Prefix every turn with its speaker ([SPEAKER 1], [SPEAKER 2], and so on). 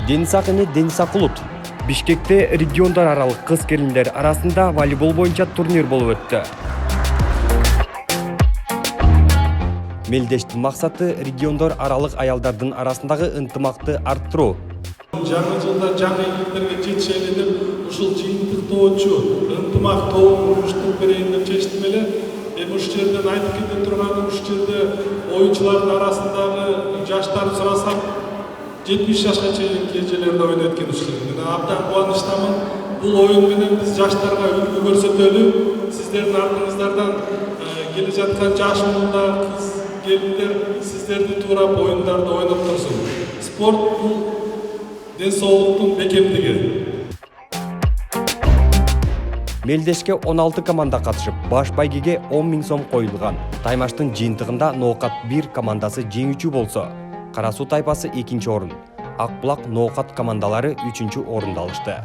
[SPEAKER 1] Денисак эне Денисак Улут. Бишкекте региондар аралык кыз-келиндер арасында волейбол боюнча турнир болуп өттү. Мелдештин максаты региондар аралык аялдардын арасындагы ынтымакты арттыруу.
[SPEAKER 2] Жаңы жылда жаңы ийгиликтерге жетишели деп ушул жыйынтыктоочу ынтымак тобун уруштуруп берейин деп чечтим эле. Эми ушул жерден айтып кете турганым, ушул жерде оюнчулардын арасындагы жаштарды сурасак 70 жашка чейинки эжелерди ойнойт экен ушул жерде. Мен абдан кубанычтамын. Бул оюн менен биз жаштарга үлгү көрсөтөлү. Сиздердин артыңыздардан келе жаткан жаш муундар, кыз-келиндер сиздерди туурап оюндарды ойноп турсун. Спорт бул ден соолуктун бекемдиги.
[SPEAKER 1] Мелдешке 16 команда катышып, баш байгеге 10 000 сом коюлган. Таймаштын жыйынтыгында Ноокат 1 командасы жеңүүчү болсо, Кара Суу тайпасы 2-орун, Ак Булак Ноокат командалары 3-орунду алышты.